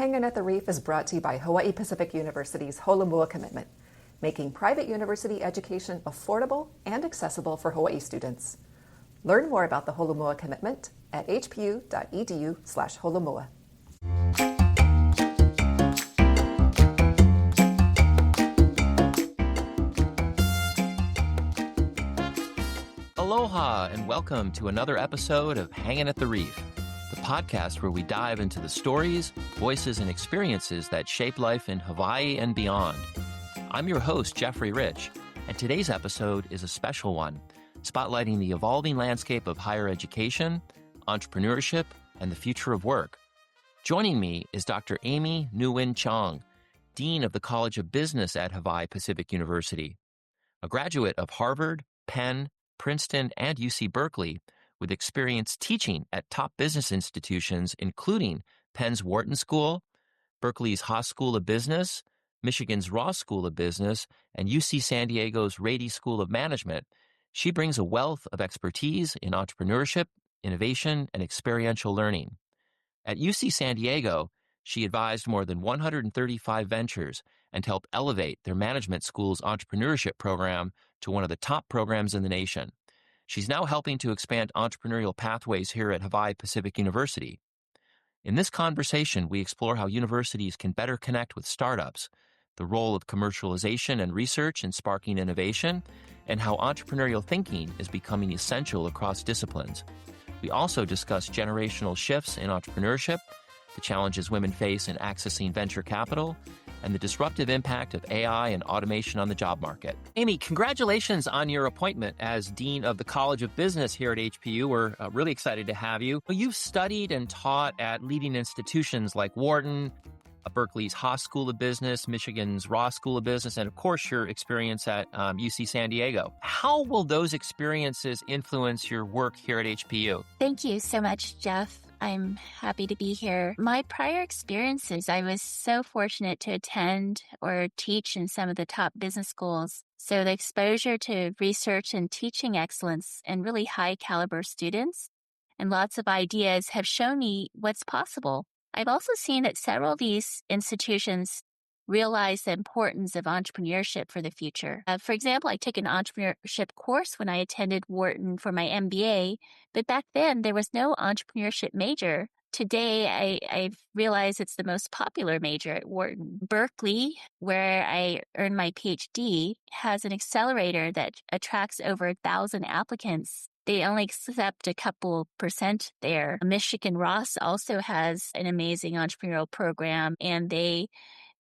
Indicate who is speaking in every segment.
Speaker 1: Hangin' at the Reef is brought to you by Hawaii Pacific University's Holomua Commitment, making private university education affordable and accessible for Hawaii students. Learn more about the Holomua Commitment at hpu.edu/holomua.
Speaker 2: Aloha and welcome to another episode of Hangin' at the Reef, the podcast where we dive into the stories, voices, and experiences that shape life in Hawaii and beyond. I'm your host, Jeffrey Rich, and today's episode is a special one, spotlighting the evolving landscape of higher education, entrepreneurship, and the future of work. Joining me is Dr. Amy Nguyen Chong, Dean of the College of Business at Hawaii Pacific University. A graduate of Harvard, Penn, Princeton, and UC Berkeley, with experience teaching at top business institutions, including Penn's Wharton School, Berkeley's Haas School of Business, Michigan's Ross School of Business, and UC San Diego's Rady School of Management, she brings a wealth of expertise in entrepreneurship, innovation, and experiential learning. At UC San Diego, she advised more than 135 ventures and helped elevate their management school's entrepreneurship program to one of the top programs in the nation. She's now helping to expand entrepreneurial pathways here at Hawaii Pacific University. In this conversation, we explore how universities can better connect with startups, the role of commercialization and research in sparking innovation, and how entrepreneurial thinking is becoming essential across disciplines. We also discuss generational shifts in entrepreneurship, the challenges women face in accessing venture capital, and the disruptive impact of AI and automation on the job market. Amy, congratulations on your appointment as Dean of the College of Business here at HPU. We're really excited to have you. You've studied and taught at leading institutions like Wharton, Berkeley's Haas School of Business, Michigan's Ross School of Business, and of course your experience at UC San Diego. How will those experiences influence your work here at HPU?
Speaker 3: Thank you so much, Jeff. I'm happy to be here. My prior experiences, I was so fortunate to attend or teach in some of the top business schools. So the exposure to research and teaching excellence and really high caliber students and lots of ideas have shown me what's possible. I've also seen that several of these institutions realize the importance of entrepreneurship for the future. For example, I took an entrepreneurship course when I attended Wharton for my MBA, but back then there was no entrepreneurship major. Today, I've realized it's the most popular major at Wharton. Berkeley, where I earned my PhD, has an accelerator that attracts over 1,000 applicants. They only accept a couple % there. Michigan Ross also has an amazing entrepreneurial program, and they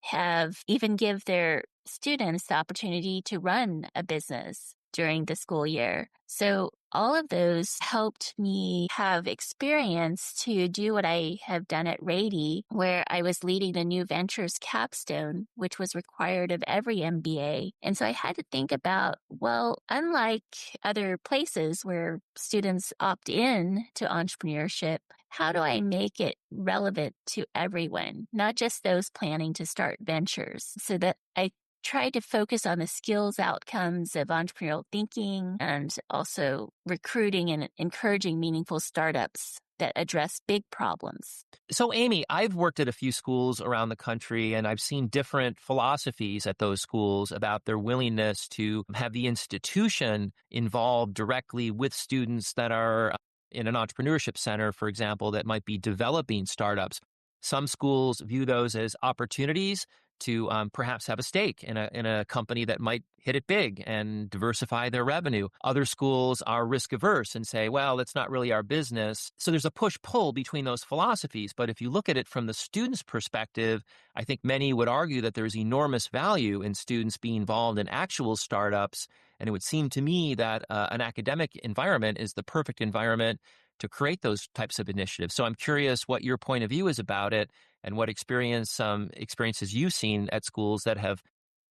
Speaker 3: have even give their students the opportunity to run a business during the school year. So all of those helped me have experience to do what I have done at Rady, where I was leading the new ventures capstone, which was required of every MBA. And so I had to think about, well, unlike other places where students opt in to entrepreneurship, how do I make it relevant to everyone, not just those planning to start ventures? So that I tried to focus on the skills outcomes of entrepreneurial thinking and also recruiting and encouraging meaningful startups that address big problems.
Speaker 2: So, Amy, I've worked at a few schools around the country, and I've seen different philosophies at those schools about their willingness to have the institution involved directly with students that are in an entrepreneurship center, for example, that might be developing startups. Some schools view those as opportunities to perhaps have a stake in a company that might hit it big and diversify their revenue. Other schools are risk averse and say, well, it's not really our business. So there's a push-pull between those philosophies. But if you look at it from the student's perspective, I think many would argue that there's enormous value in students being involved in actual startups. And it would seem to me that an academic environment is the perfect environment to create those types of initiatives. So I'm curious what your point of view is about it and what experiences you've seen at schools that have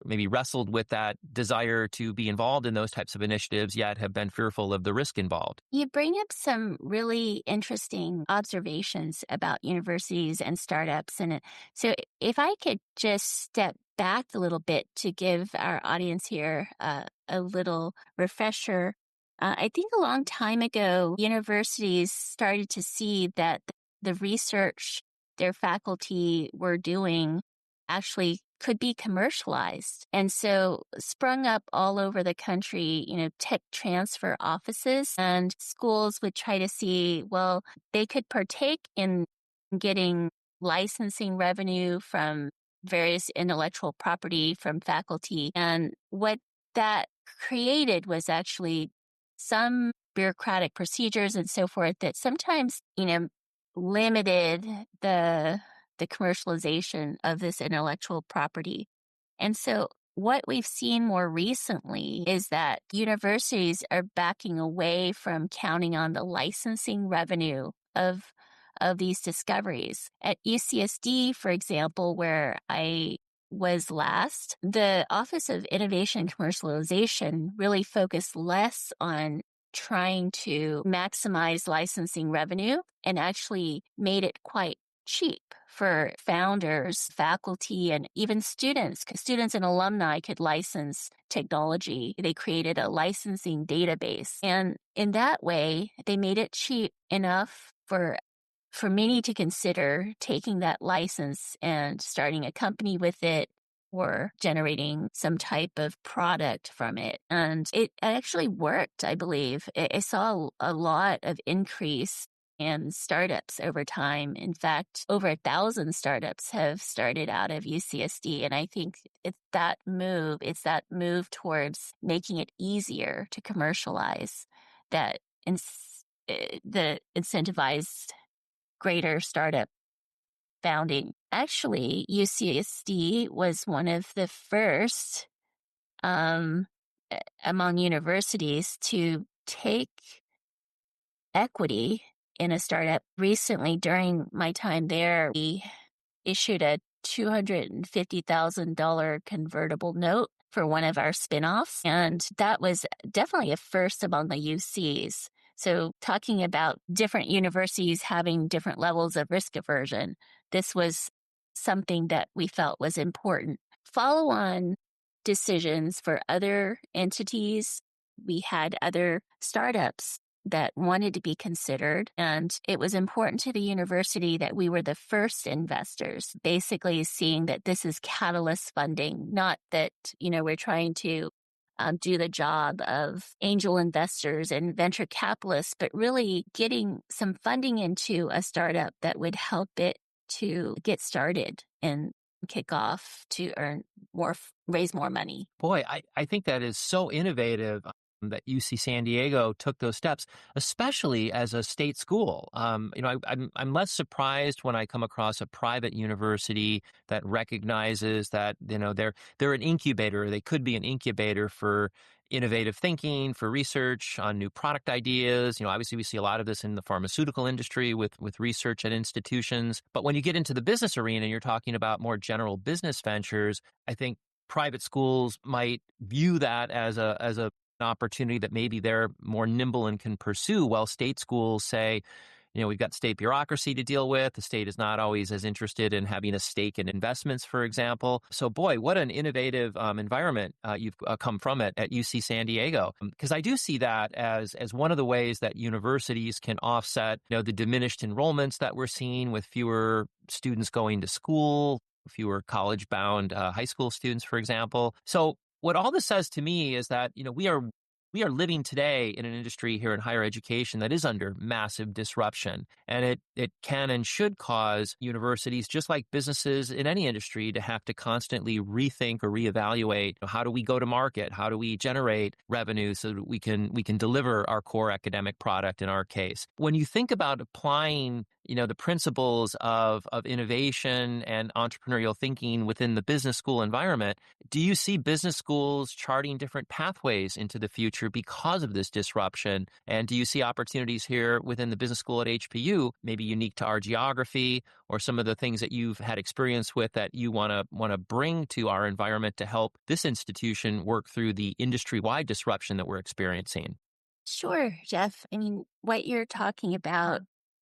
Speaker 2: maybe wrestled with that desire to be involved in those types of initiatives, yet have been fearful of the risk involved.
Speaker 3: You bring up some really interesting observations about universities and startups. And so if I could just step back a little bit to give our audience here a little refresher. I think a long time ago, universities started to see that the research their faculty were doing actually could be commercialized. And so sprung up all over the country, tech transfer offices, and schools would try to see, well, they could partake in getting licensing revenue from various intellectual property from faculty. And what that created was actually some bureaucratic procedures and so forth that sometimes, limited the commercialization of this intellectual property. And so what we've seen more recently is that universities are backing away from counting on the licensing revenue of these discoveries. At UCSD, for example, where I was last, the Office of Innovation and Commercialization really focused less on trying to maximize licensing revenue and actually made it quite cheap for founders, faculty, and even students. Students and alumni could license technology. They created a licensing database. And in that way, they made it cheap enough for many to consider taking that license and starting a company with it or generating some type of product from it. And it actually worked, I believe. I saw a lot of increase in startups over time. In fact, over 1,000 startups have started out of UCSD. And I think it's that move towards making it easier to commercialize that the incentivized greater startup founding. Actually, UCSD was one of the first among universities to take equity in a startup. Recently, during my time there, we issued a $250,000 convertible note for one of our spinoffs. And that was definitely a first among the UCs. So talking about different universities having different levels of risk aversion, this was something that we felt was important. Follow-on decisions for other entities. We had other startups that wanted to be considered. And it was important to the university that we were the first investors, basically seeing that this is catalyst funding, not that, we're trying to do the job of angel investors and venture capitalists, but really getting some funding into a startup that would help it to get started and kick off to raise more money.
Speaker 2: Boy, I think that is so innovative that UC San Diego took those steps, especially as a state school. I'm less surprised when I come across a private university that recognizes that, they're an incubator. They could be an incubator for innovative thinking, for research on new product ideas. Obviously we see a lot of this in the pharmaceutical industry with research at institutions. But when you get into the business arena, you're talking about more general business ventures. I think private schools might view that as an opportunity that maybe they're more nimble and can pursue, while state schools say, we've got state bureaucracy to deal with. The state is not always as interested in having a stake in investments, for example. So, boy, what an innovative environment you've come from at UC San Diego. Because I do see that as one of the ways that universities can offset, the diminished enrollments that we're seeing with fewer students going to school, fewer college-bound high school students, for example. So what all this says to me is that, we are living today in an industry here in higher education that is under massive disruption. And it can and should cause universities, just like businesses in any industry, to have to constantly rethink or reevaluate, how do we go to market? How do we generate revenue so that we can deliver our core academic product in our case? When you think about applying the principles of innovation and entrepreneurial thinking within the business school environment, do you see business schools charting different pathways into the future because of this disruption? And do you see opportunities here within the business school at HPU, maybe unique to our geography, or some of the things that you've had experience with that you want to bring to our environment to help this institution work through the industry-wide disruption that we're experiencing?
Speaker 3: Sure, Jeff. I mean, what you're talking about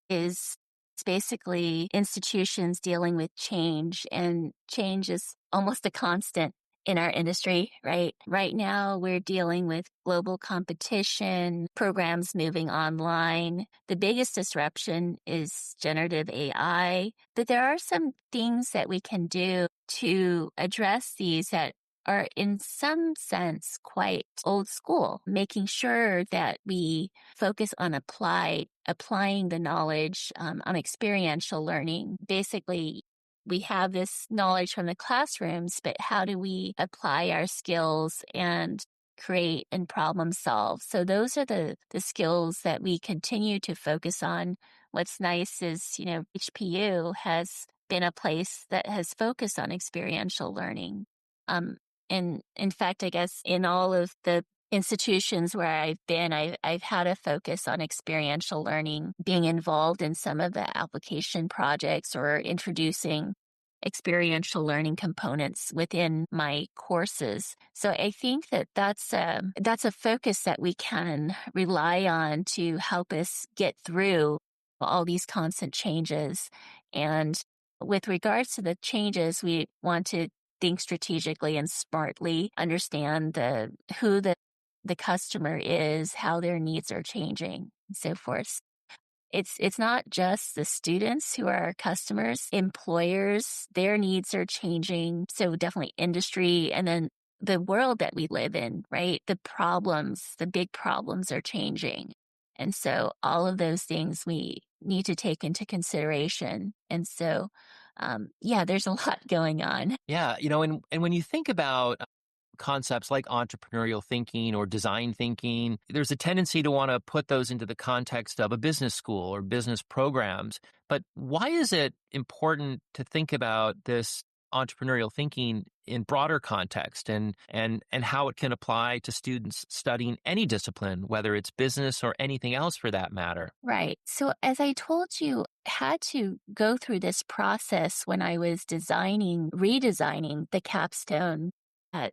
Speaker 3: is basically institutions dealing with change, and change is almost a constant in our industry, right? Right now, we're dealing with global competition, programs moving online. The biggest disruption is generative AI, but there are some things that we can do to address these that are in some sense quite old school, making sure that we focus on applying the knowledge on experiential learning. Basically, we have this knowledge from the classrooms, but how do we apply our skills and create and problem solve? So those are the skills that we continue to focus on. What's nice is, HPU has been a place that has focused on experiential learning. And in fact, I guess in all of the institutions where I've been, I've had a focus on experiential learning, being involved in some of the application projects or introducing experiential learning components within my courses. So I think that that's a focus that we can rely on to help us get through all these constant changes. And with regards to the changes, we want to think strategically and smartly, understand who the customer is, how their needs are changing, and so forth. It's not just the students who are our customers, employers, their needs are changing. So definitely industry, and then the world that we live in, right? The big problems are changing. And so all of those things we need to take into consideration. And so, there's a lot going on.
Speaker 2: Yeah, and when you think about concepts like entrepreneurial thinking or design thinking, there's a tendency to want to put those into the context of a business school or business programs. But why is it important to think about this entrepreneurial thinking in broader context and how it can apply to students studying any discipline, whether it's business or anything else for that matter?
Speaker 3: Right. So as I told you, I had to go through this process when I was redesigning the capstone at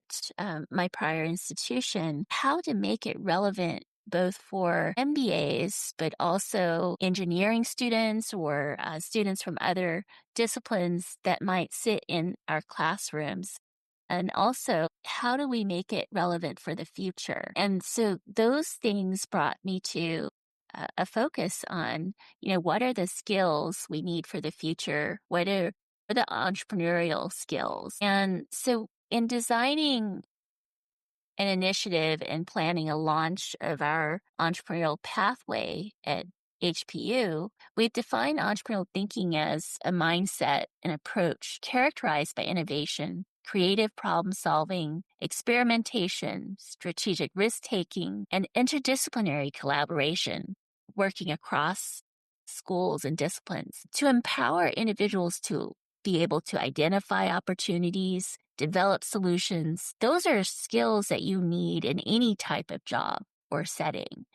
Speaker 3: my prior institution, how to make it relevant both for MBAs, but also engineering students or students from other disciplines that might sit in our classrooms. And also, how do we make it relevant for the future? And so those things brought me to a focus on, what are the skills we need for the future? What are the entrepreneurial skills? And so in designing an initiative and planning a launch of our entrepreneurial pathway at HPU, we've defined entrepreneurial thinking as a mindset and approach characterized by innovation, creative problem solving, experimentation, strategic risk taking, and interdisciplinary collaboration, working across schools and disciplines to empower individuals to be able to identify opportunities, develop solutions. Those are skills that you need in any type of job or setting.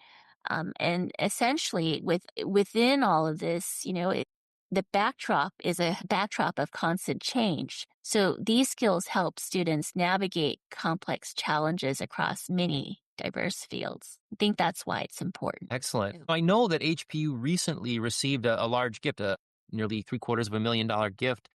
Speaker 3: And essentially within all of this, the backdrop is a backdrop of constant change. So these skills help students navigate complex challenges across many diverse fields. I think that's why it's important.
Speaker 2: Excellent. I know that HPU recently received a large gift, nearly $750,000 gift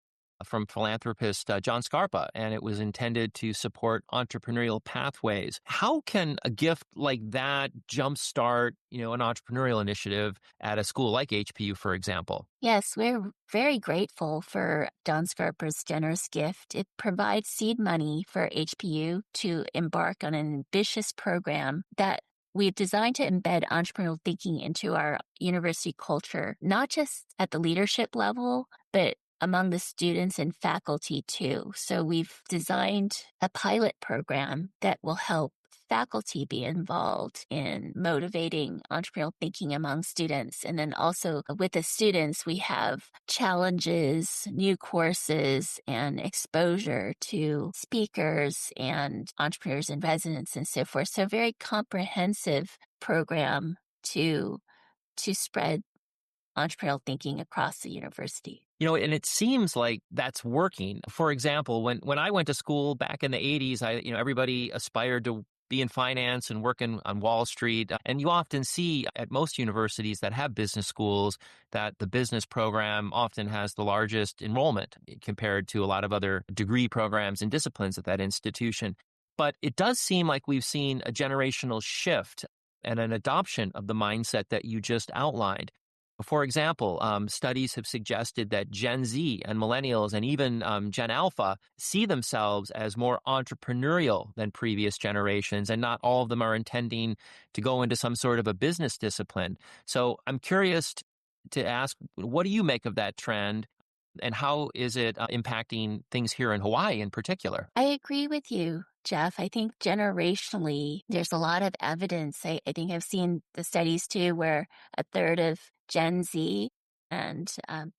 Speaker 2: from philanthropist John Scarpa, and it was intended to support entrepreneurial pathways. How can a gift like that jumpstart, an entrepreneurial initiative at a school like HPU, for example?
Speaker 3: Yes, we're very grateful for John Scarpa's generous gift. It provides seed money for HPU to embark on an ambitious program that we've designed to embed entrepreneurial thinking into our university culture, not just at the leadership level, but among the students and faculty too. So we've designed a pilot program that will help faculty be involved in motivating entrepreneurial thinking among students. And then also with the students, we have challenges, new courses, and exposure to speakers and entrepreneurs in residence and so forth. So a very comprehensive program to spread entrepreneurial thinking across the university.
Speaker 2: And it seems like that's working. For example, when I went to school back in the 80s, everybody aspired to be in finance and working on Wall Street. And you often see at most universities that have business schools that the business program often has the largest enrollment compared to a lot of other degree programs and disciplines at that institution. But it does seem like we've seen a generational shift and an adoption of the mindset that you just outlined. For example, studies have suggested that Gen Z and millennials and even Gen Alpha see themselves as more entrepreneurial than previous generations, and not all of them are intending to go into some sort of a business discipline. So I'm curious to ask, what do you make of that trend, and how is it impacting things here in Hawaii in particular?
Speaker 3: I agree with you, Jeff. I think generationally, there's a lot of evidence. I think I've seen the studies too, where a third of Gen Z and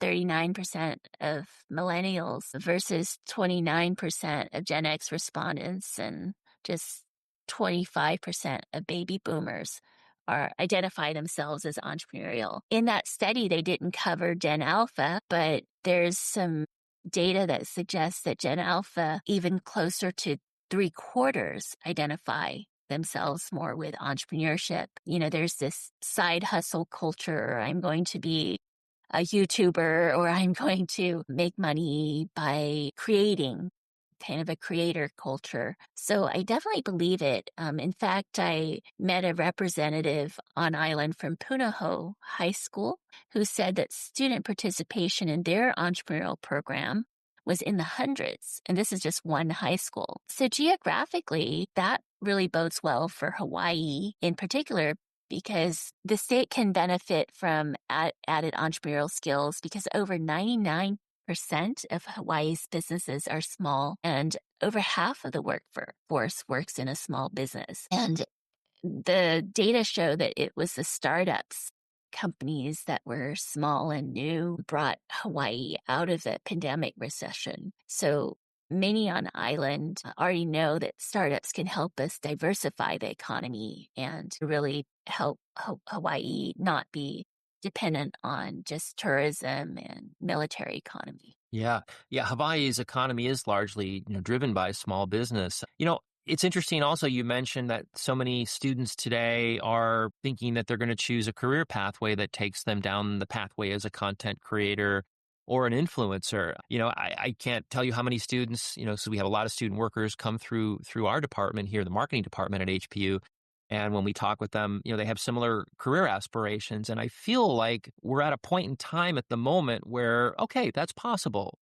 Speaker 3: 39% of millennials versus 29% of Gen X respondents and just 25% of baby boomers are identify themselves as entrepreneurial. In that study, they didn't cover Gen Alpha, but there's some data that suggests that Gen Alpha, even closer to 3/4, identify themselves more with entrepreneurship. There's this side hustle culture. Or I'm going to be a YouTuber, or I'm going to make money by creating, kind of a creator culture. So I definitely believe it. In fact, I met a representative on island from Punahou High School who said that student participation in their entrepreneurial program was in the hundreds. And this is just one high school. So geographically, that really bodes well for Hawaii in particular, because the state can benefit from added entrepreneurial skills, because over 99% of Hawaii's businesses are small, and over half of the workforce works in a small business. And the data show that it was the startups, companies that were small and new, brought Hawaii out of the pandemic recession. So many on the island already know that startups can help us diversify the economy and really help Hawaii not be dependent on just tourism and military economy.
Speaker 2: Yeah. Yeah. Hawaii's economy is largely, driven by small business. It's interesting also, you mentioned that so many students today are thinking that they're going to choose a career pathway that takes them down the pathway as a content creator or an influencer. I can't tell you how many students, so we have a lot of student workers come through our department here, the marketing department at HPU. And when we talk with them, they have similar career aspirations. And I feel like we're at a point in time at the moment where, okay, that's possible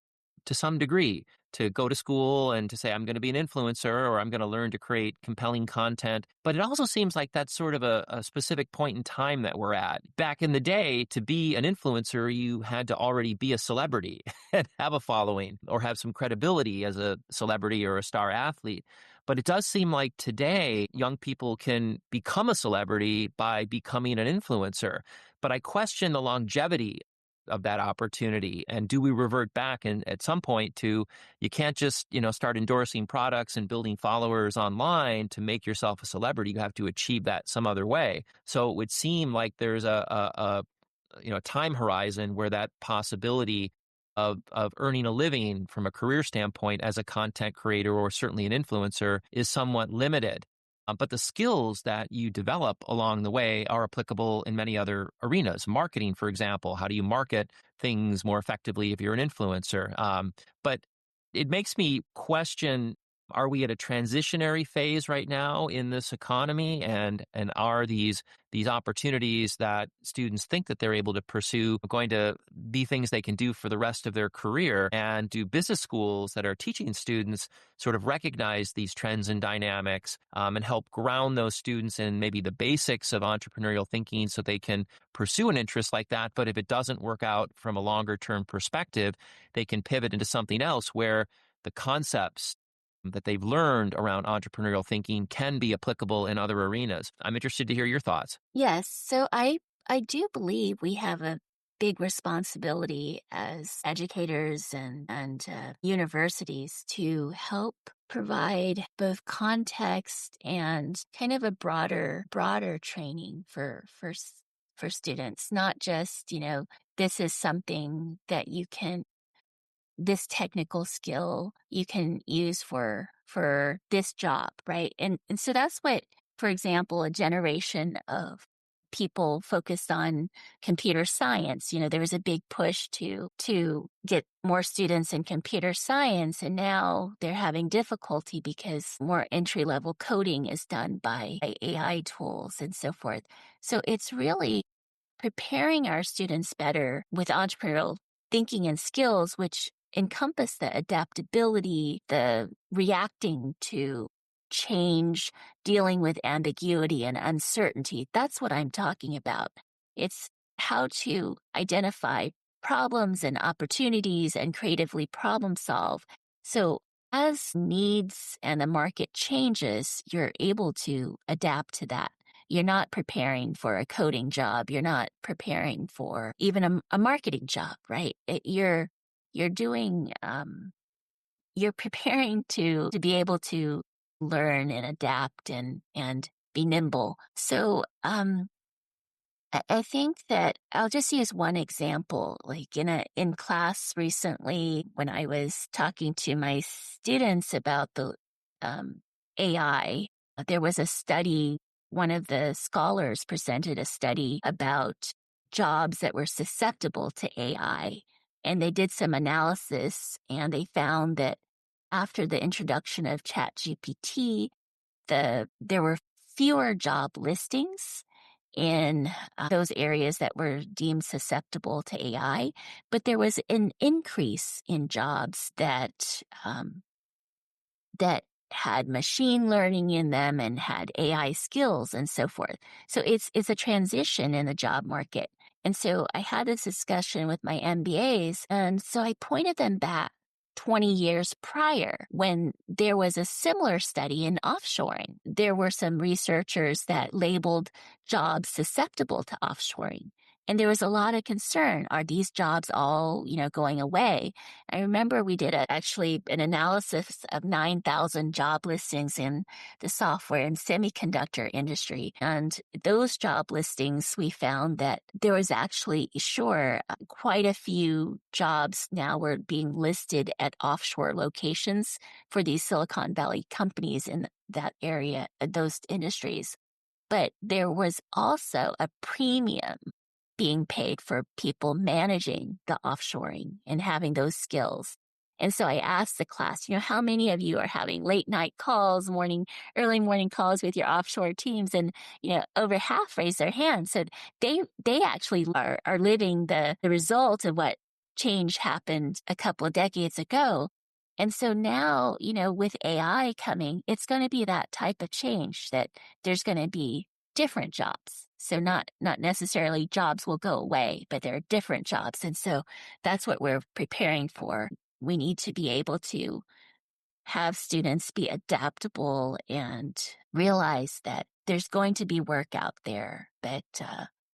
Speaker 2: to some degree, to go to school and to say, I'm going to be an influencer, or I'm going to learn to create compelling content. But it also seems like that's sort of a specific point in time that we're at. Back in the day, to be an influencer, you had to already be a celebrity and have a following or have some credibility as a celebrity or a star athlete. But it does seem like today, young people can become a celebrity by becoming an influencer. But I question the longevity of that opportunity. And do we revert back at some point to, you can't just, start endorsing products and building followers online to make yourself a celebrity. You have to achieve that some other way. So it would seem like there's a time horizon where that possibility of earning a living from a career standpoint as a content creator or certainly an influencer is somewhat limited. But the skills that you develop along the way are applicable in many other arenas. Marketing, for example, how do you market things more effectively if you're an influencer? But it makes me question, are we at a transitionary phase right now in this economy? And are these opportunities that students think that they're able to pursue going to be things they can do for the rest of their career? And do business schools that are teaching students sort of recognize these trends and dynamics and help ground those students in maybe the basics of entrepreneurial thinking so they can pursue an interest like that? But if it doesn't work out from a longer term perspective, they can pivot into something else where the concepts that they've learned around entrepreneurial thinking can be applicable in other arenas. I'm interested to hear your thoughts.
Speaker 3: Yes. So I do believe we have a big responsibility as educators and universities to help provide both context and kind of a broader training for students, not just, this is something that you can this technical skill you can use for this job, right? And so that's what, for example, a generation of people focused on computer science. There was a big push to get more students in computer science, and now they're having difficulty because more entry-level coding is done by AI tools and so forth. So it's really preparing our students better with entrepreneurial thinking and skills, which encompass the adaptability, the reacting to change, dealing with ambiguity and uncertainty. That's what I'm talking about. It's how to identify problems and opportunities and creatively problem solve. So as needs and the market changes, you're able to adapt to that. You're not preparing for a coding job. You're not preparing for even a marketing job, right? You're doing, you're preparing to be able to learn and adapt and be nimble. So, I think that I'll just use one example, like in class recently when I was talking to my students about the AI, there was a study. One of the scholars presented a study about jobs that were susceptible to AI, and they did some analysis, and they found that after the introduction of ChatGPT, there were fewer job listings in those areas that were deemed susceptible to AI, but there was an increase in jobs that had machine learning in them and had AI skills and so forth. So it's a transition in the job market. And so I had this discussion with my MBAs, and so I pointed them back 20 years prior when there was a similar study in offshoring. There were some researchers that labeled jobs susceptible to offshoring. And there was a lot of concern. Are these jobs all, going away? I remember we did actually an analysis of 9,000 job listings in the software and semiconductor industry. And those job listings, we found that there was actually, quite a few jobs now were being listed at offshore locations for these Silicon Valley companies in that area, those industries. But there was also a premium being paid for people managing the offshoring and having those skills. And so I asked the class, how many of you are having late night calls, early morning calls with your offshore teams? And, over half raised their hands. So they actually are living the result of what change happened a couple of decades ago. And so now, with AI coming, it's going to be that type of change that there's going to be different jobs. So not necessarily jobs will go away, but there are different jobs. And so that's what we're preparing for. We need to be able to have students be adaptable and realize that there's going to be work out there, but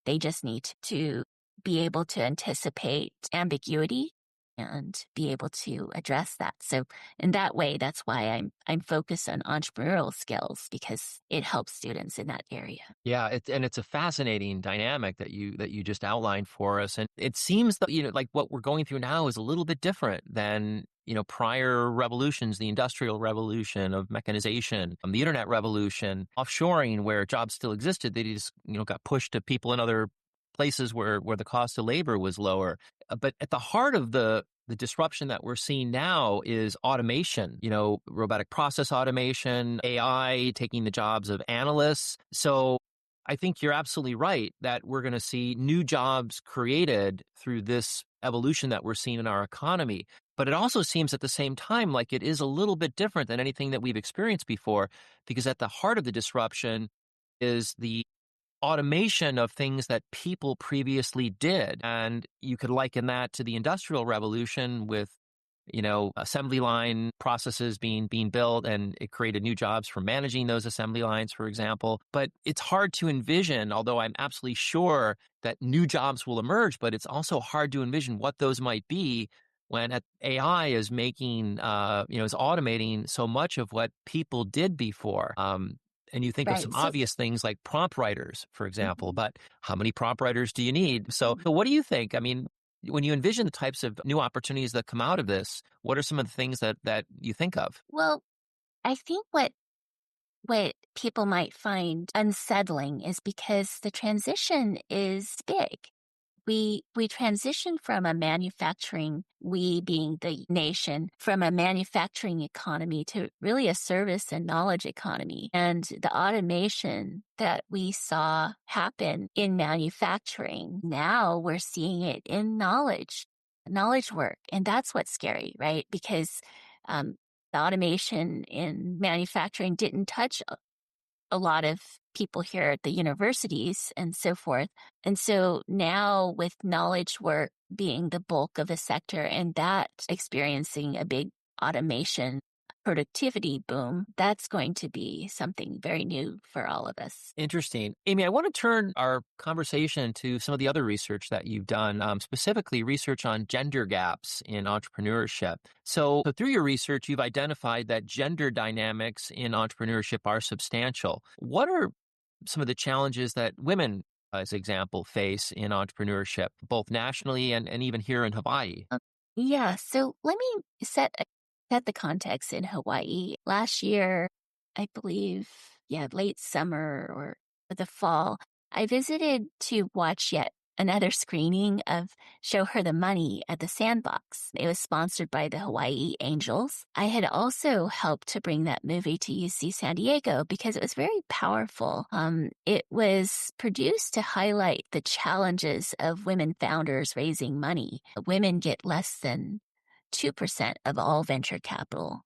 Speaker 3: they just need to be able to anticipate ambiguity and be able to address that. So in that way, that's why I'm focused on entrepreneurial skills, because it helps students in that area.
Speaker 2: Yeah, it's a fascinating dynamic that you just outlined for us, and it seems that like what we're going through now is a little bit different than prior revolutions, the industrial revolution of mechanization, the internet revolution, offshoring, where jobs still existed. They just got pushed to people in other places where the cost of labor was lower. But at the heart of the disruption that we're seeing now is automation, robotic process automation, AI taking the jobs of analysts. So I think you're absolutely right that we're going to see new jobs created through this evolution that we're seeing in our economy. But it also seems at the same time like it is a little bit different than anything that we've experienced before, because at the heart of the disruption is the automation of things that people previously did. And you could liken that to the Industrial Revolution with, assembly line processes being built, and it created new jobs for managing those assembly lines, for example. But it's hard to envision, although I'm absolutely sure that new jobs will emerge, but it's also hard to envision what those might be when AI is making, is automating so much of what people did before. And you think of some obvious things like prompt writers, for example, but how many prompt writers do you need? So what do you think? I mean, When you envision the types of new opportunities that come out of this, what are some of the things that you think of?
Speaker 3: Well, I think what people might find unsettling is because the transition is big. We transitioned from a manufacturing, we being the nation, from a manufacturing economy to really a service and knowledge economy. And the automation that we saw happen in manufacturing, now we're seeing it in knowledge work. And that's what's scary, right? Because the automation in manufacturing didn't touch a lot of people here at the universities and so forth. And so now with knowledge work being the bulk of the sector and that experiencing a big automation productivity boom, that's going to be something very new for all of us.
Speaker 2: Interesting. Amy, I want to turn our conversation to some of the other research that you've done, specifically research on gender gaps in entrepreneurship. So through your research, you've identified that gender dynamics in entrepreneurship are substantial. What are some of the challenges that women, as example, face in entrepreneurship, both nationally and even here in Hawaii?
Speaker 3: Yeah, so let me set the context in Hawaii. Last year, I believe, late summer or the fall, I visited to watch yet another screening of Show Her the Money at the Sandbox. It was sponsored by the Hawaii Angels. I had also helped to bring that movie to UC San Diego because it was very powerful. It was produced to highlight the challenges of women founders raising money. Women get less than 2% of all venture capital,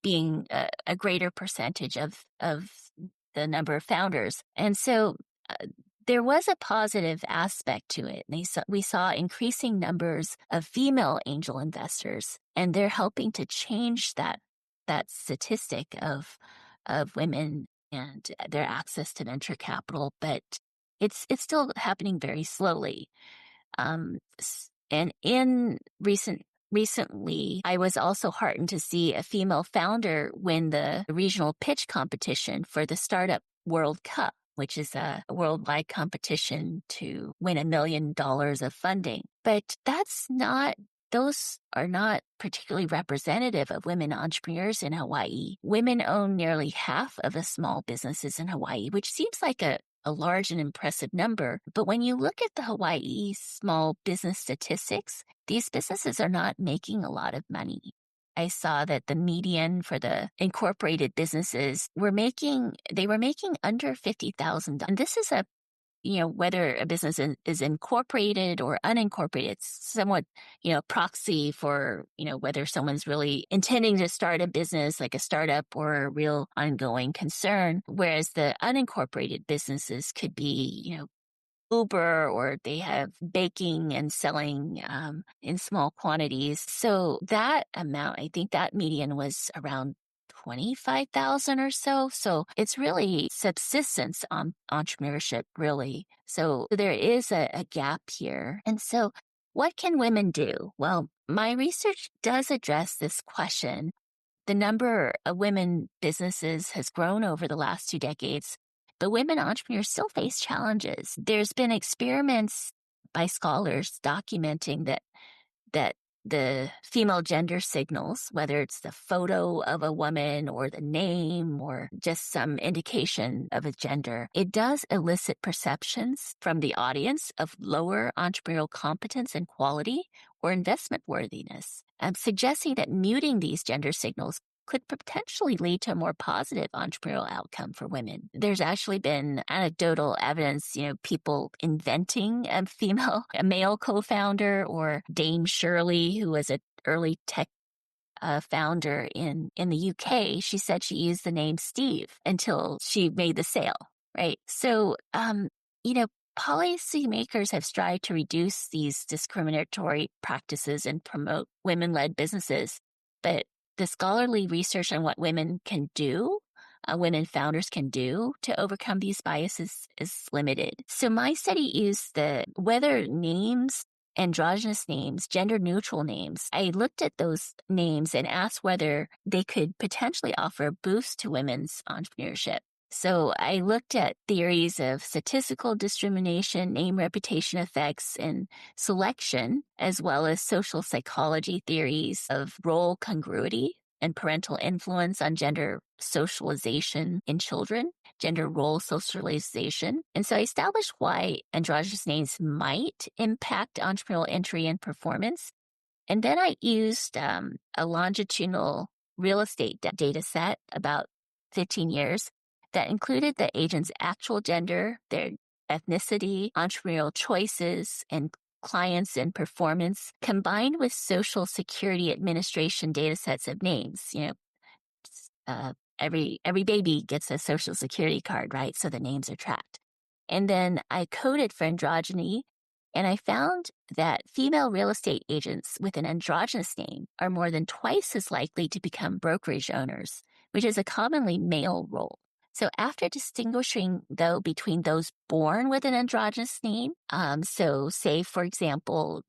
Speaker 3: being a greater percentage of the number of founders. And so there was a positive aspect to it. We saw increasing numbers of female angel investors, and they're helping to change that statistic of women and their access to venture capital. But it's still happening very slowly. And recently, I was also heartened to see a female founder win the regional pitch competition for the Startup World Cup, which is a worldwide competition to win $1 million of funding. But those are not particularly representative of women entrepreneurs in Hawaii. Women own nearly half of the small businesses in Hawaii, which seems like a large and impressive number. But when you look at the Hawaii small business statistics, these businesses are not making a lot of money. I saw that the median for the incorporated businesses were making under $50,000. And this is whether a business is incorporated or unincorporated, it's somewhat, proxy for, whether someone's really intending to start a business like a startup or a real ongoing concern. Whereas the unincorporated businesses could be, Uber, or they have baking and selling in small quantities. So that amount, I think that median was around 25,000 or so. So it's really subsistence on entrepreneurship, really. So there is a gap here. And so what can women do? Well, my research does address this question. The number of women businesses has grown over the last 2 decades, but women entrepreneurs still face challenges. There's been experiments by scholars documenting that the female gender signals, whether it's the photo of a woman or the name or just some indication of a gender, it does elicit perceptions from the audience of lower entrepreneurial competence and quality or investment worthiness, suggesting that muting these gender signals could potentially lead to a more positive entrepreneurial outcome for women. There's actually been anecdotal evidence, people inventing a male co-founder, or Dame Shirley, who was an early tech founder in the UK. She said she used the name Steve until she made the sale, right? So, policymakers have strived to reduce these discriminatory practices and promote women-led businesses, but the scholarly research on what women women founders can do to overcome these biases is limited. So my study used whether names, androgynous names, gender neutral names. I looked at those names and asked whether they could potentially offer a boost to women's entrepreneurship. So I looked at theories of statistical discrimination, name reputation effects, and selection, as well as social psychology theories of role congruity and parental influence on gender socialization in children, gender role socialization. And so I established why androgynous names might impact entrepreneurial entry and performance. And then I used a longitudinal real estate data set, about 15 years, that included the agent's actual gender, their ethnicity, entrepreneurial choices, and clients and performance, combined with Social Security Administration data sets of names. Every baby gets a Social Security card, right? So the names are tracked. And then I coded for androgyny, and I found that female real estate agents with an androgynous name are more than twice as likely to become brokerage owners, which is a commonly male role. So after distinguishing, though, between those born with an androgynous name, so say, for example,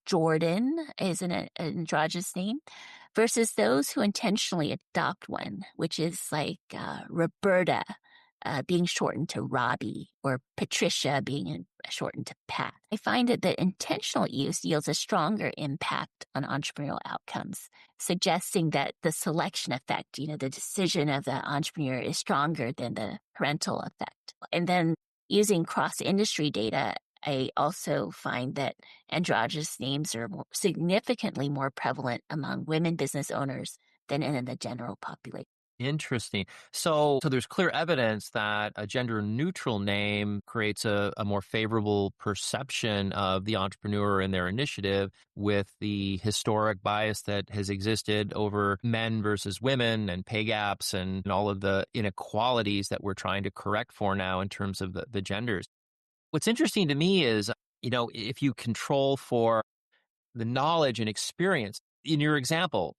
Speaker 3: Jordan is an androgynous name, versus those who intentionally adopt one, which is like Roberta being shortened to Robbie, or Patricia being shortened to Pat. I find that the intentional use yields a stronger impact on entrepreneurial outcomes, suggesting that the selection effect, the decision of the entrepreneur, is stronger than the parental effect. And then using cross-industry data, I also find that androgynous names are significantly more prevalent among women business owners than in the general population.
Speaker 2: Interesting. So there's clear evidence that a gender neutral name creates a more favorable perception of the entrepreneur and their initiative, with the historic bias that has existed over men versus women and pay gaps and all of the inequalities that we're trying to correct for now in terms of the genders. What's interesting to me is, if you control for the knowledge and experience in your example,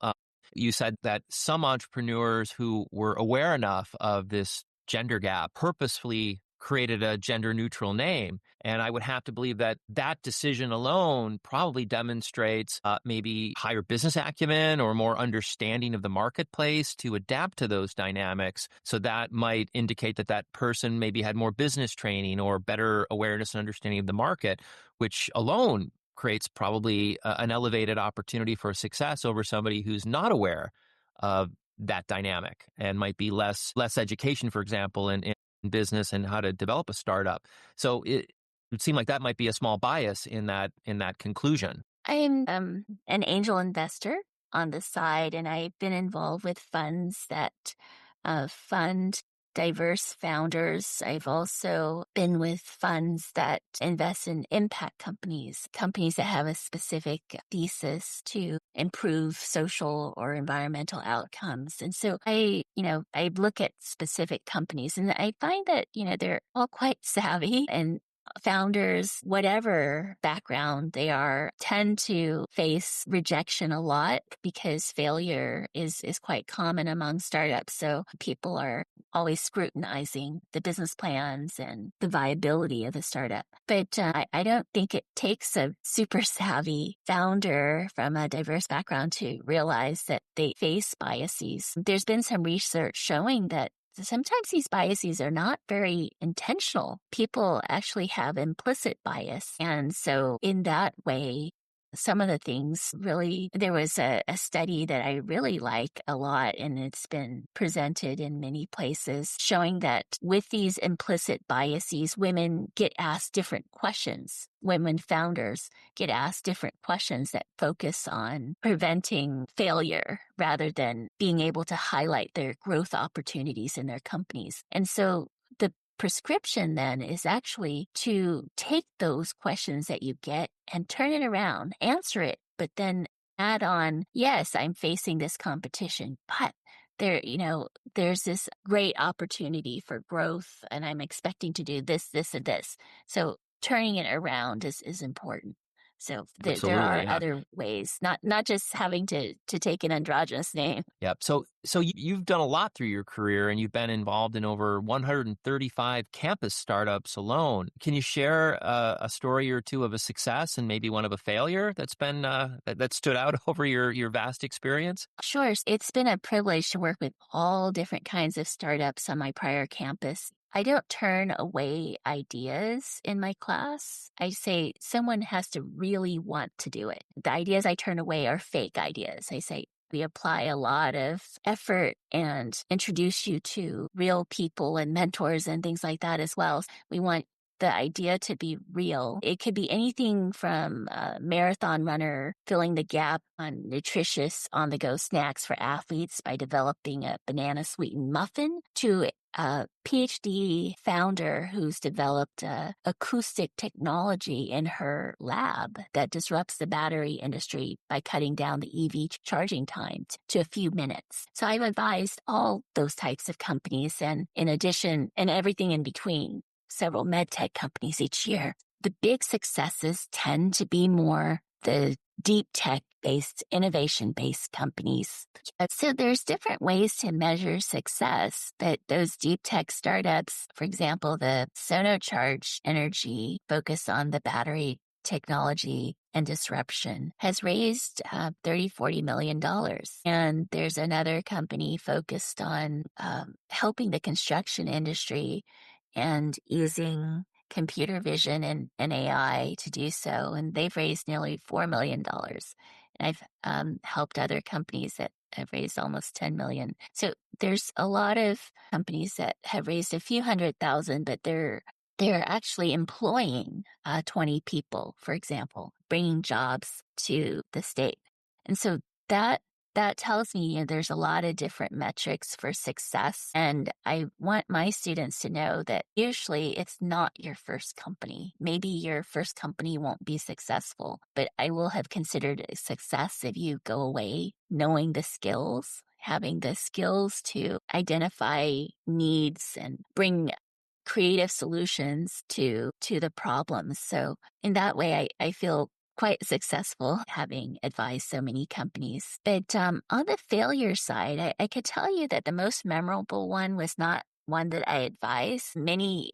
Speaker 2: you said that some entrepreneurs who were aware enough of this gender gap purposefully created a gender neutral name. And I would have to believe that that decision alone probably demonstrates maybe higher business acumen or more understanding of the marketplace to adapt to those dynamics. So that might indicate that that person maybe had more business training or better awareness and understanding of the market, which alone creates probably an elevated opportunity for success over somebody who's not aware of that dynamic and might be less education, for example, in business and how to develop a startup. So it would seem like that might be a small bias in that conclusion.
Speaker 3: I'm an angel investor on the side, and I've been involved with funds that fund diverse founders. I've also been with funds that invest in impact companies that have a specific thesis to improve social or environmental outcomes. And so I look at specific companies, and I find that, they're all quite savvy, and founders, whatever background they are, tend to face rejection a lot because failure is quite common among startups. So people are always scrutinizing the business plans and the viability of the startup. But I don't think it takes a super savvy founder from a diverse background to realize that they face biases. There's been some research showing that sometimes these biases are not very intentional. People actually have implicit bias. And so in that way, some of the things really, there was a study that I really like a lot, and it's been presented in many places, showing that with these implicit biases, women get asked different questions. Women founders get asked different questions that focus on preventing failure rather than being able to highlight their growth opportunities in their companies. And so the prescription then is actually to take those questions that you get and turn it around, answer it, but then add on, yes, I'm facing this competition, but there's this great opportunity for growth, and I'm expecting to do this, this, and this. So turning it around is important. So there
Speaker 2: Absolutely,
Speaker 3: are
Speaker 2: yeah.
Speaker 3: other ways, not just having to take an androgynous name.
Speaker 2: Yep. So you've done a lot through your career, and you've been involved in over 135 campus startups alone. Can you share a story or two of a success and maybe one of a failure that's been that stood out over your vast experience?
Speaker 3: Sure. It's been a privilege to work with all different kinds of startups on my prior campus. I don't turn away ideas in my class. I say someone has to really want to do it. The ideas I turn away are fake ideas. I say we apply a lot of effort and introduce you to real people and mentors and things like that as well. We want the idea to be real. It could be anything from a marathon runner filling the gap on nutritious on-the-go snacks for athletes by developing a banana sweetened muffin to a PhD founder who's developed acoustic technology in her lab that disrupts the battery industry by cutting down the EV charging time to a few minutes. So I've advised all those types of companies, and in addition, and everything in between, several med tech companies each year. The big successes tend to be more the deep tech based, innovation based companies. So there's different ways to measure success, but those deep tech startups, for example, the Sonocharge Energy focus on the battery technology and disruption has raised $30-40 million. And there's another company focused on helping the construction industry and using computer vision and AI to do so. And they've raised nearly $4 million. And I've helped other companies that have raised almost 10 million. So there's a lot of companies that have raised a few 100,000, but they're actually employing 20 people, for example, bringing jobs to the state. And so that tells me there's a lot of different metrics for success. And I want my students to know that usually it's not your first company. Maybe your first company won't be successful, but I will have considered it a success if you go away knowing the skills, having the skills to identify needs and bring creative solutions to the problems. So in that way, I feel quite successful having advised so many companies. But on the failure side, I could tell you that the most memorable one was not one that I advise. Many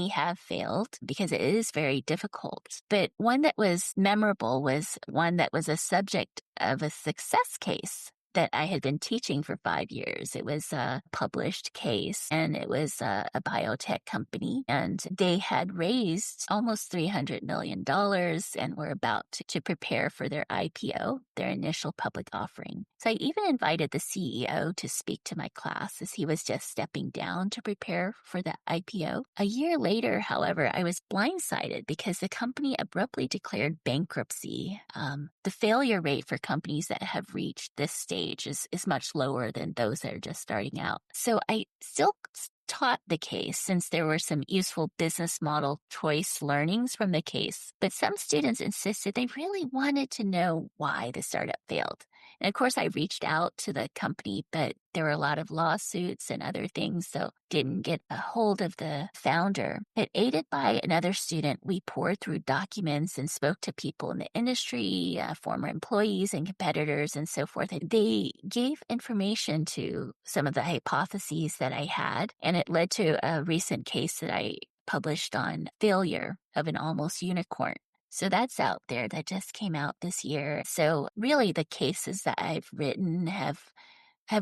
Speaker 3: have failed because it is very difficult. But one that was memorable was one that was a subject of a success case that I had been teaching for 5 years. It was a published case, and it was a biotech company, and they had raised almost $300 million and were about to prepare for their IPO, their initial public offering. So I even invited the CEO to speak to my class as he was just stepping down to prepare for the IPO. A year later, however, I was blindsided because the company abruptly declared bankruptcy. The failure rate for companies that have reached this stage is much lower than those that are just starting out. So I still taught the case since there were some useful business model choice learnings from the case. But some students insisted they really wanted to know why the startup failed. And of course, I reached out to the company, but there were a lot of lawsuits and other things, so didn't get a hold of the founder. But aided by another student, we poured through documents and spoke to people in the industry, former employees and competitors and so forth. And they gave information to some of the hypotheses that I had, and it led to a recent case that I published on failure of an almost unicorn. So that's out there. That just came out this year. So really the cases that I've written have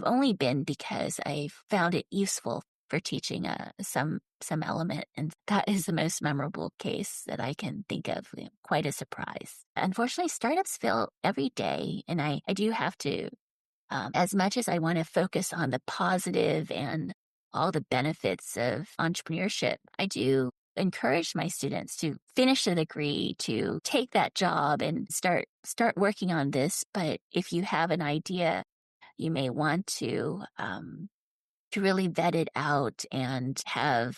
Speaker 3: only been because I've found it useful for teaching some element. And that is the most memorable case that I can think of. Quite a surprise. Unfortunately, startups fail every day. And I do have to, as much as I want to focus on the positive and all the benefits of entrepreneurship, I do encourage my students to finish a degree, to take that job and start working on this. But if you have an idea, you may want to really vet it out and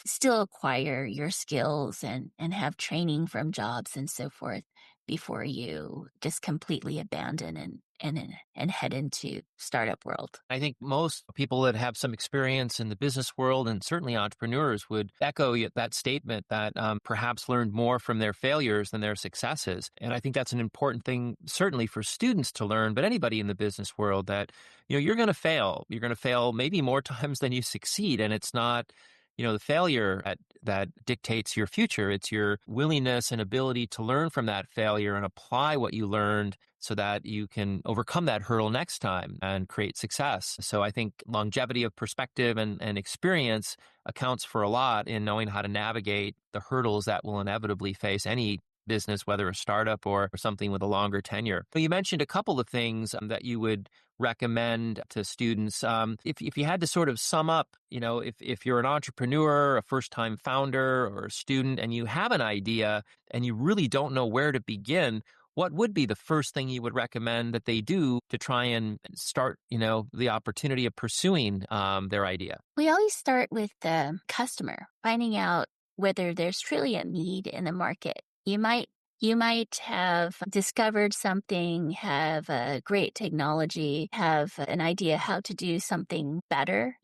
Speaker 3: still acquire your skills and have training from jobs and so forth before you just completely abandon and head into startup world.
Speaker 2: I think most people that have some experience in the business world and certainly entrepreneurs would echo that statement that perhaps learned more from their failures than their successes. And I think that's an important thing, certainly for students to learn, but anybody in the business world that, you're going to fail. You're going to fail maybe more times than you succeed. And it's not, the failure that dictates your future. It's your willingness and ability to learn from that failure and apply what you learned so that you can overcome that hurdle next time and create success. So I think longevity of perspective and experience accounts for a lot in knowing how to navigate the hurdles that will inevitably face any business, whether a startup or something with a longer tenure. But you mentioned a couple of things that you would recommend to students. If you had to sort of sum up, if you're an entrepreneur, a first-time founder, or a student, and you have an idea and you really don't know where to begin, what would be the first thing you would recommend that they do to try and start, the opportunity of pursuing their idea?
Speaker 3: We always start with the customer, finding out whether there's truly a need in the market. You might have discovered something, have a great technology, have an idea how to do something better,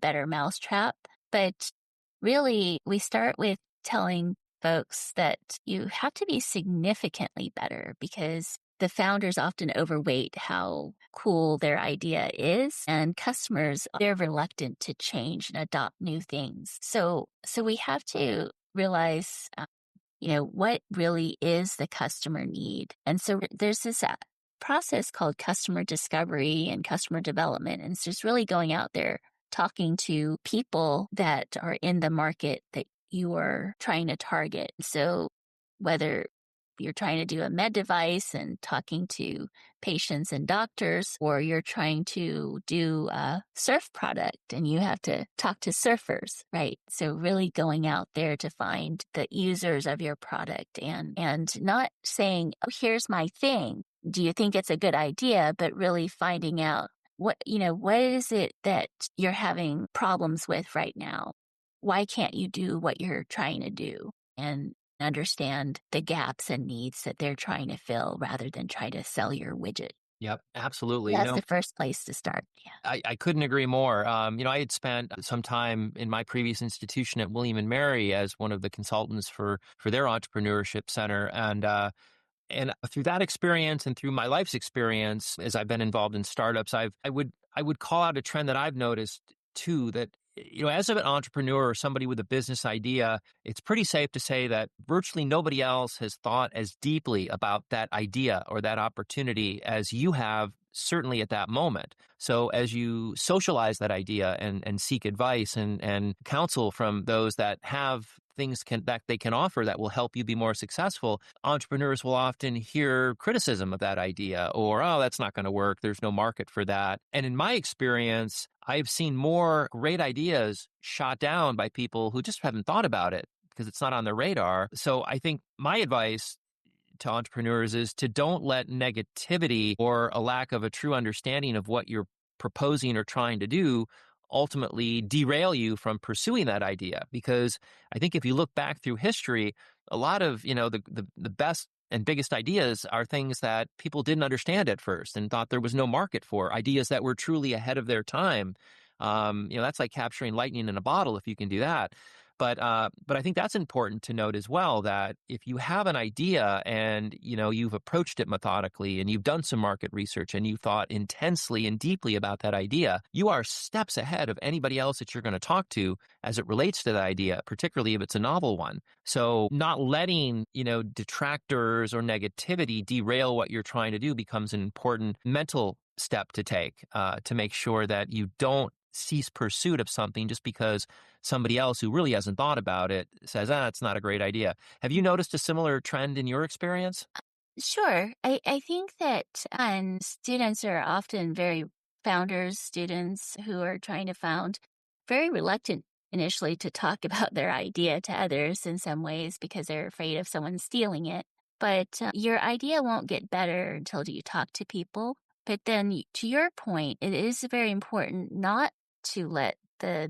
Speaker 3: better mousetrap. But really, we start with telling folks that you have to be significantly better because the founders often overweight how cool their idea is, and customers, they're reluctant to change and adopt new things. So we have to realize what really is the customer need. And so there's this process called customer discovery and customer development. And it's just really going out there, talking to people that are in the market that you are trying to target. So whether you're trying to do a med device and talking to patients and doctors, or you're trying to do a surf product and you have to talk to surfers, right? So really going out there to find the users of your product and not saying, oh, here's my thing. Do you think it's a good idea? But really finding out what is it that you're having problems with right now? Why can't you do what you're trying to do? And understand the gaps and needs that they're trying to fill rather than try to sell your widget.
Speaker 2: Yep, absolutely.
Speaker 3: That's the first place to start. Yeah.
Speaker 2: I couldn't agree more. I had spent some time in my previous institution at William and Mary as one of the consultants for their entrepreneurship center. And through that experience and through my life's experience, as I've been involved in startups, I would call out a trend that I've noticed too, that as an entrepreneur or somebody with a business idea, it's pretty safe to say that virtually nobody else has thought as deeply about that idea or that opportunity as you have, certainly at that moment. So as you socialize that idea and seek advice and counsel from those that have things that they can offer that will help you be more successful, entrepreneurs will often hear criticism of that idea or, oh, that's not going to work. There's no market for that. And in my experience, I've seen more great ideas shot down by people who just haven't thought about it because it's not on their radar. So I think my advice to entrepreneurs is to don't let negativity or a lack of a true understanding of what you're proposing or trying to do ultimately derail you from pursuing that idea. Because I think if you look back through history, a lot of, the best and biggest ideas are things that people didn't understand at first and thought there was no market for, ideas that were truly ahead of their time. That's like capturing lightning in a bottle if you can do that. But I think that's important to note as well, that if you have an idea and, you've approached it methodically and you've done some market research and you thought intensely and deeply about that idea, you are steps ahead of anybody else that you're going to talk to as it relates to that idea, particularly if it's a novel one. So not letting, detractors or negativity derail what you're trying to do becomes an important mental step to take to make sure that you don't cease pursuit of something just because somebody else who really hasn't thought about it says, it's not a great idea. Have you noticed a similar trend in your experience?
Speaker 3: Sure. I think that students are often students who are trying to found, very reluctant initially to talk about their idea to others in some ways because they're afraid of someone stealing it. But your idea won't get better until you talk to people. But then to your point, it is very important not to let the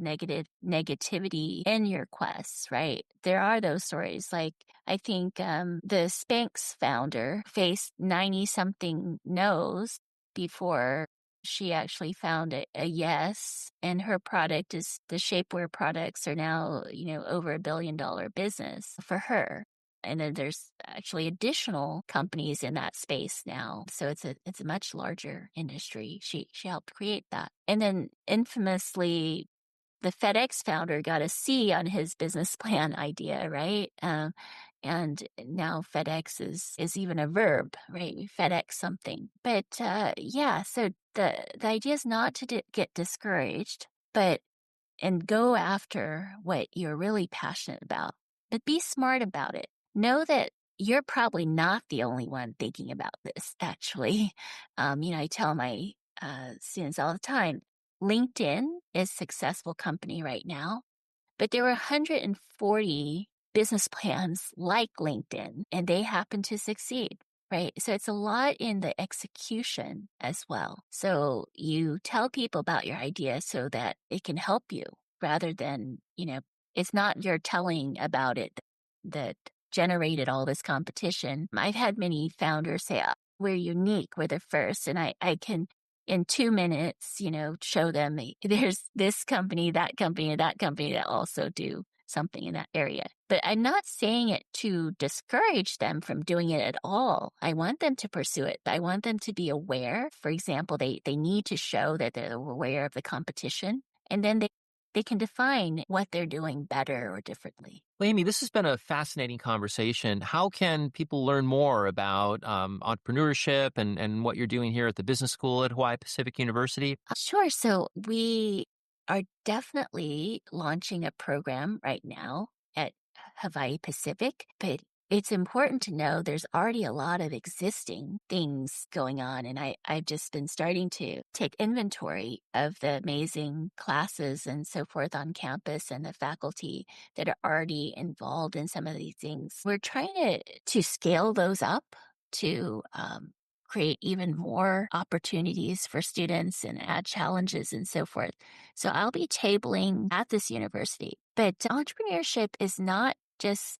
Speaker 3: negativity in your quests, right? There are those stories. Like, I think the Spanx founder faced 90-something no's before she actually found a yes. And her product is the shapewear products are now, over $1 billion business for her. And then there's actually additional companies in that space now. So it's a much larger industry. She helped create that. And then infamously, the FedEx founder got a C on his business plan idea, right? And now FedEx is even a verb, right? We FedEx something. But so the idea is not to get discouraged, and go after what you're really passionate about. But be smart about it. Know that you're probably not the only one thinking about this, actually. I tell my students all the time, LinkedIn is a successful company right now, but there were 140 business plans like LinkedIn, and they happen to succeed, right? So it's a lot in the execution as well. So you tell people about your idea so that it can help you rather than, it's not your telling about it that generated all this competition. I've had many founders say, we're unique, we're the first, and I can in 2 minutes, show them there's this company, that company, and that company that also do something in that area. But I'm not saying it to discourage them from doing it at all. I want them to pursue it. I want them to be aware. For example, they need to show that they're aware of the competition, and then they can define what they're doing better or differently.
Speaker 2: Well, Amy, this has been a fascinating conversation. How can people learn more about entrepreneurship and what you're doing here at the business school at Hawaii Pacific University?
Speaker 3: Sure. So we are definitely launching a program right now at Hawaii Pacific, but it's important to know there's already a lot of existing things going on. And I've just been starting to take inventory of the amazing classes and so forth on campus and the faculty that are already involved in some of these things. We're trying to scale those up to create even more opportunities for students and add challenges and so forth. So I'll be tabling at this university. But entrepreneurship is not just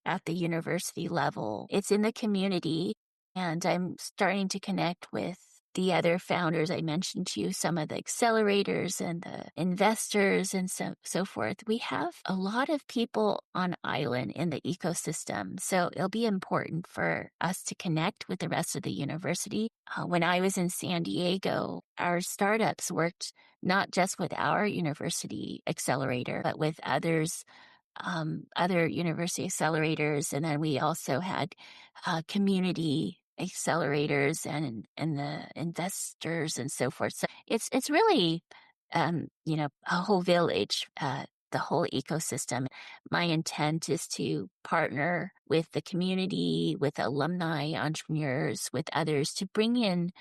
Speaker 3: at the university level. It's in the community, and I'm starting to connect with the other founders. I mentioned to you some of the accelerators and the investors and so forth. We have a lot of people on island in the ecosystem, so it'll be important for us to connect with the rest of the university. When I was in San Diego, our startups worked not just with our university accelerator, but with others, other university accelerators. And then we also had community accelerators and the investors and so forth. So it's really, a whole village, the whole ecosystem. My intent is to partner with the community, with alumni, entrepreneurs, with others to bring in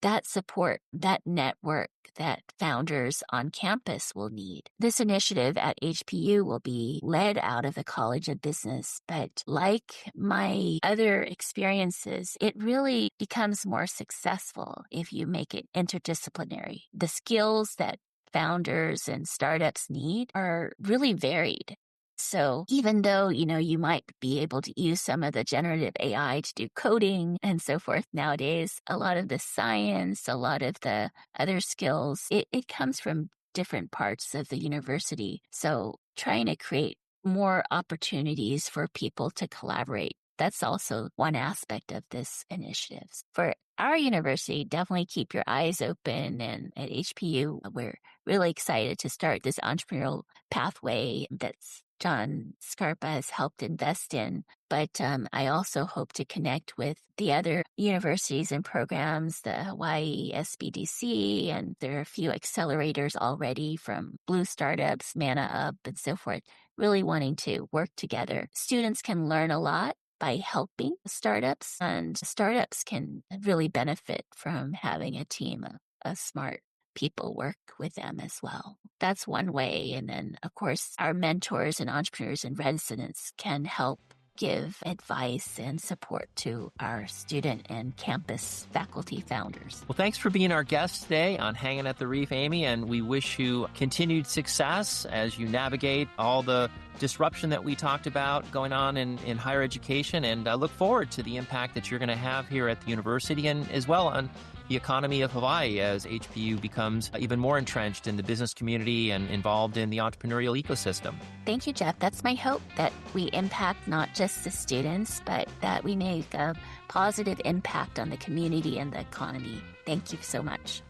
Speaker 3: that support, that network that founders on campus will need. This initiative at HPU will be led out of the College of Business, but like my other experiences, it really becomes more successful if you make it interdisciplinary. The skills that founders and startups need are really varied. So even though, you might be able to use some of the generative AI to do coding and so forth nowadays, a lot of the science, a lot of the other skills, it comes from different parts of the university. So trying to create more opportunities for people to collaborate. That's also one aspect of this initiative. For our university, definitely keep your eyes open. And at HPU, we're really excited to start this entrepreneurial pathway that's John Scarpa has helped invest in. But I also hope to connect with the other universities and programs, the Hawaii SBDC, and there are a few accelerators already from Blue Startups, Mana Up, and so forth, really wanting to work together. Students can learn a lot by helping startups, and startups can really benefit from having a team of smart people work with them as well. That's one way. And then, of course, our mentors and entrepreneurs in residence can help give advice and support to our student and campus faculty founders.
Speaker 2: Well, thanks for being our guest today on Hanging at the Reef, Amy, and we wish you continued success as you navigate all the disruption that we talked about going on in higher education, and I look forward to the impact that you're going to have here at the university and as well on the economy of Hawaii as HPU becomes even more entrenched in the business community and involved in the entrepreneurial ecosystem.
Speaker 3: Thank you, Jeff. That's my hope, that we impact not just the students, but that we make a positive impact on the community and the economy. Thank you so much.